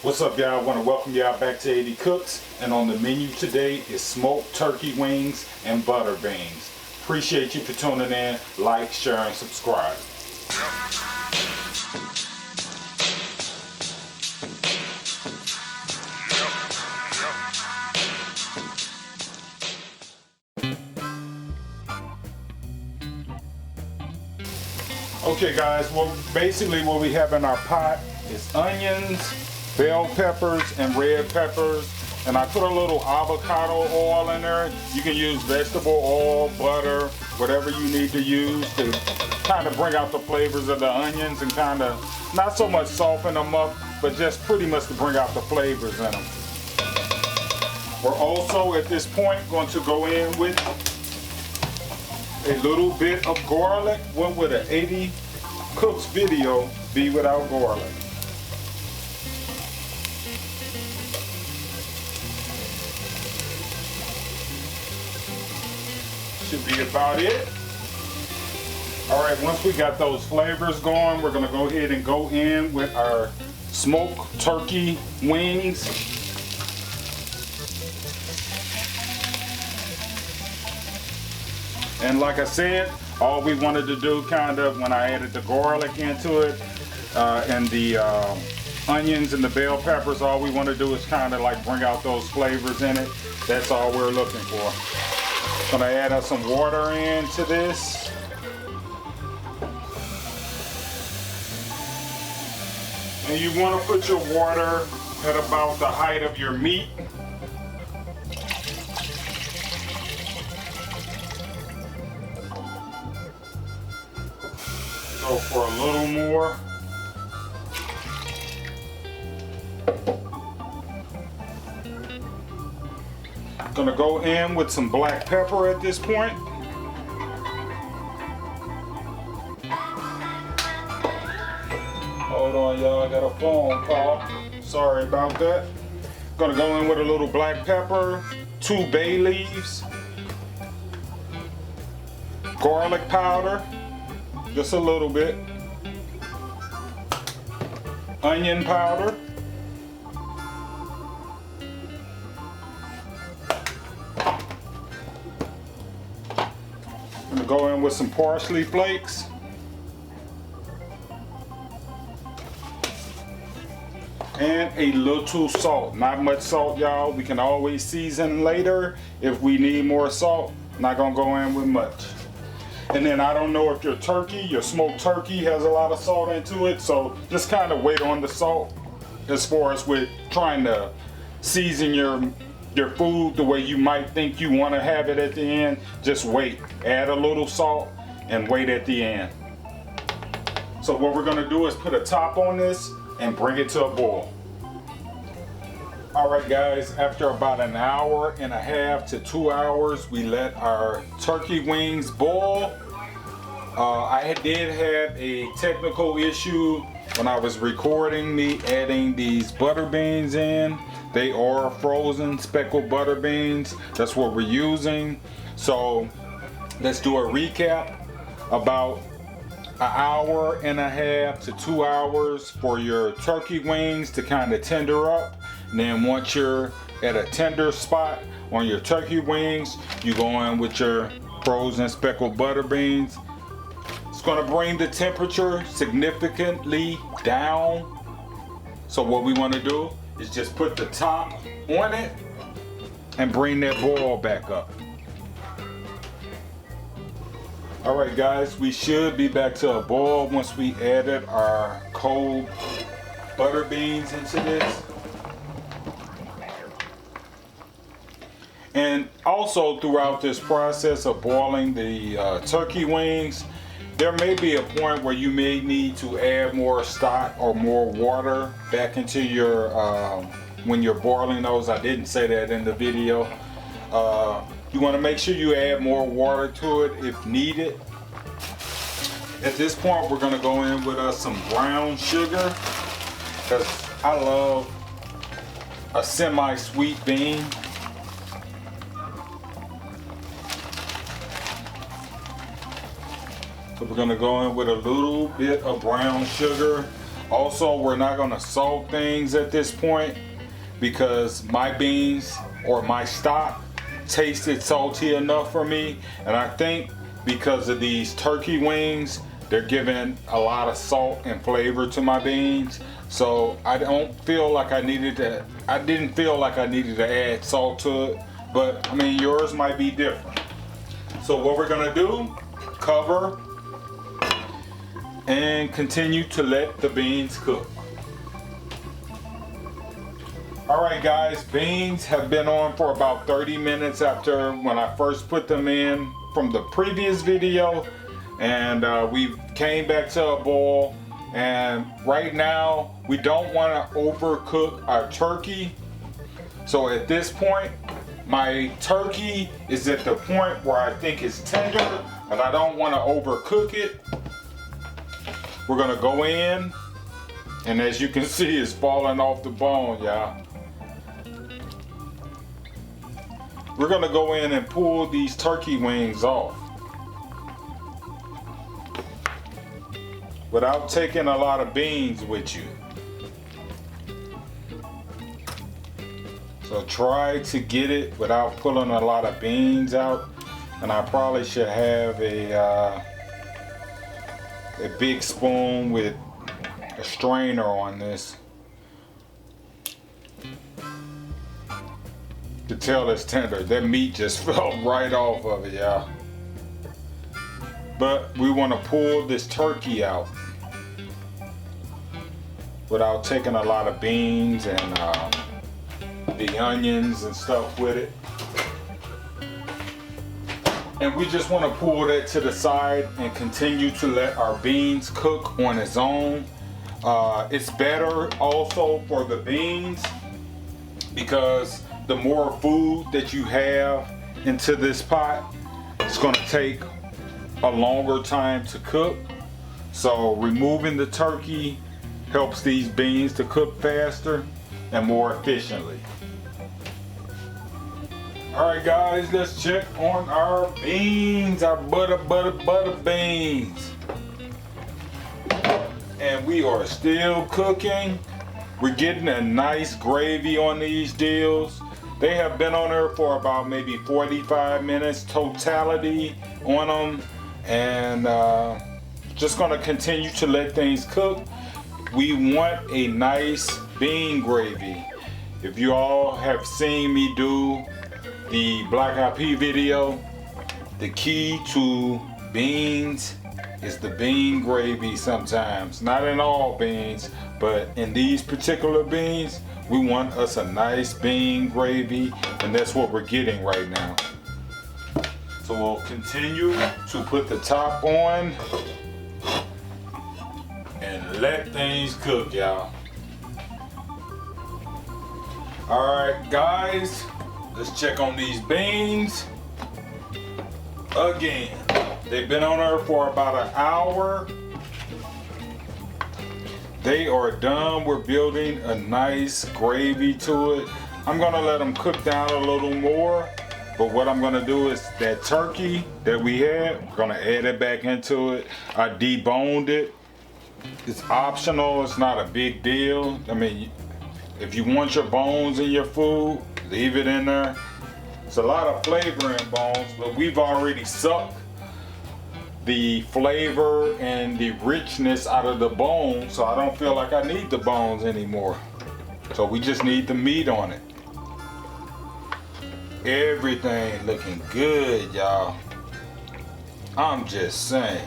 What's up, y'all? I want to welcome y'all back to 80 Cooks, and on the menu today is smoked turkey wings and butter beans. Appreciate you for tuning in. Like, share, and subscribe. Okay guys, well basically what we have in our pot is onions, bell peppers, and red peppers. And I put a little avocado oil in there. You can use vegetable oil, butter, whatever you need to use to kind of bring out the flavors of the onions and kind of not so much soften them up, but just pretty much to bring out the flavors in them. We're also at this point going to go in with a little bit of garlic. What would an 80 Cooks video be without garlic? Should be about it. All right, once we got those flavors going, we're gonna go ahead and go in with our smoked turkey wings. And like I said, all we wanted to do kind of when I added the garlic into it and the onions and the bell peppers, all we want to do is kind of like bring out those flavors in it. That's all we're looking for. Gonna add some water into this. And you want to put your water at about the height of your meat. Go for a little more. Gonna go in with some black pepper at this point. Hold on, y'all, I got a phone call. Sorry about that. Gonna go in with a little black pepper, 2 bay leaves, garlic powder, just a little bit, onion powder, I'm gonna go in with some parsley flakes, and a little salt. Not much salt, y'all. We can always season later if we need more salt. Not gonna go in with much. And then I don't know if your turkey, your smoked turkey, has a lot of salt into it, so just kind of wait on the salt as far as with trying to season your food the way you might think you want to have it at the end. Just wait, add a little salt and wait at the end. So what we're gonna do is put a top on this and bring it to a boil. All right guys, after about an hour and a half to 2 hours, we let our turkey wings boil. I did have a technical issue when I was recording me adding these butter beans in. They are frozen speckled butter beans. That's what we're using. So let's do a recap. About an hour and a half to 2 hours for your turkey wings to kind of tender up. And then once you're at a tender spot on your turkey wings, you go in with your frozen speckled butter beans. It's gonna bring the temperature significantly down. So what we wanna do is just put the top on it and bring that boil back up. All right guys, we should be back to a boil once we added our cold butter beans into this. And also throughout this process of boiling the turkey wings, there may be a point where you may need to add more stock or more water back into your, when you're boiling those. I didn't say that in the video. You want to make sure you add more water to it if needed. At this point, we're going to go in with some brown sugar because I love a semi-sweet bean. So we're going to go in with a little bit of brown sugar. Also, we're not gonna salt things at this point because my beans or my stock tasted salty enough for me. And I think because of these turkey wings, they're giving a lot of salt and flavor to my beans. So I didn't feel like I needed to add salt to it. But I mean, yours might be different. So what we're gonna do, cover and continue to let the beans cook. All right guys, beans have been on for about 30 minutes after when I first put them in from the previous video, and we came back to a boil. And right now we don't want to overcook our turkey. So at this point, my turkey is at the point where I think it's tender, but I don't want to overcook it. We're gonna go in, and as you can see, it's falling off the bone, y'all. We're gonna go in and pull these turkey wings off without taking a lot of beans with you. So try to get it without pulling a lot of beans out. And I probably should have a big spoon with a strainer on this to tell it's tender. That meat just fell right off of it, y'all. But we want to pull this turkey out without taking a lot of beans and the onions and stuff with it. And we just want to pull that to the side and continue to let our beans cook on its own. It's better also for the beans because the more food that you have into this pot, it's going to take a longer time to cook. So removing the turkey helps these beans to cook faster and more efficiently. Alright guys, let's check on our beans, our butter beans. And we are still cooking. We're getting a nice gravy on these deals. They have been on there for about maybe 45 minutes totality on them. And just gonna continue to let things cook. We want a nice bean gravy. If you all have seen me do the black eyed pea video, the key to beans is the bean gravy sometimes. Not in all beans, but in these particular beans, we want us a nice bean gravy, and that's what we're getting right now. So we'll continue to put the top on and let things cook, y'all. Alright guys, let's check on these beans. Again, they've been on there for about an hour. They are done. We're building a nice gravy to it. I'm gonna let them cook down a little more, but what I'm gonna do is that turkey that we had, we're gonna add it back into it. I deboned it. It's optional, it's not a big deal. I mean, if you want your bones in your food, leave it in there. It's a lot of flavor in bones, but we've already sucked the flavor and the richness out of the bone, so I don't feel like I need the bones anymore. So we just need the meat on it. Everything looking good, y'all. I'm just saying.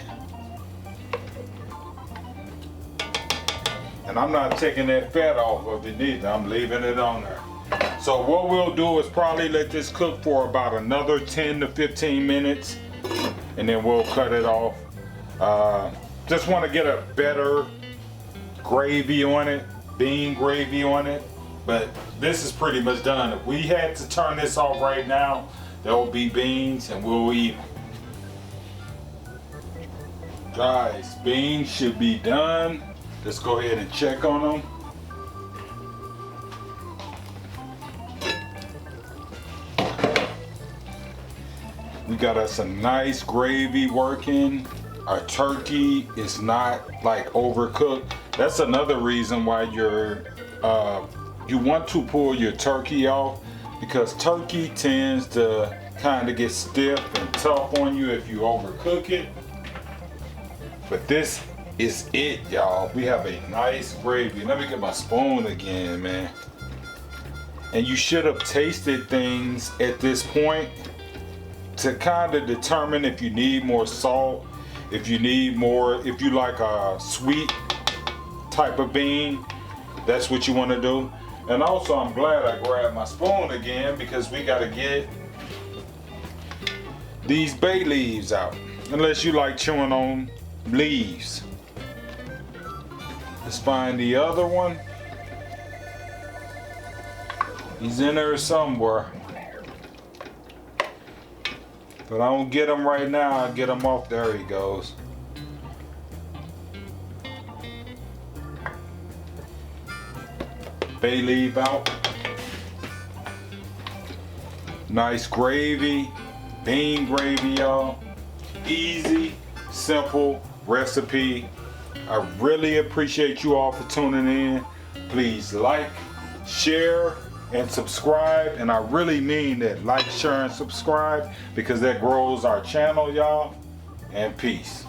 And I'm not taking that fat off of it either. I'm leaving it on there. So what we'll do is probably let this cook for about another 10 to 15 minutes, and then we'll cut it off. Just want to get a better gravy on it, bean gravy on it, but this is pretty much done. If we had to turn this off right now, there will be beans and we'll eat them. Guys, beans should be done. Let's go ahead and check on them. We got us a nice gravy working. Our turkey is not like overcooked. That's another reason why you want to pull your turkey off, because turkey tends to kind of get stiff and tough on you if you overcook it. But this is it, y'all. We have a nice gravy. Let me get my spoon again, man. And you should have tasted things at this point to kind of determine if you need more salt, if you need more, if you like a sweet type of bean, that's what you want to do. And also, I'm glad I grabbed my spoon again, because we got to get these bay leaves out, unless you like chewing on leaves. Let's find the other one. He's in there somewhere, but I don't get him right now. I'll get him off. There he goes. Bay leaf out. Nice gravy, bean gravy, y'all. Easy, simple recipe. I really appreciate you all for tuning in. Please like, share, and subscribe. And I really mean that. Like, share, and subscribe, because that grows our channel, y'all. And peace.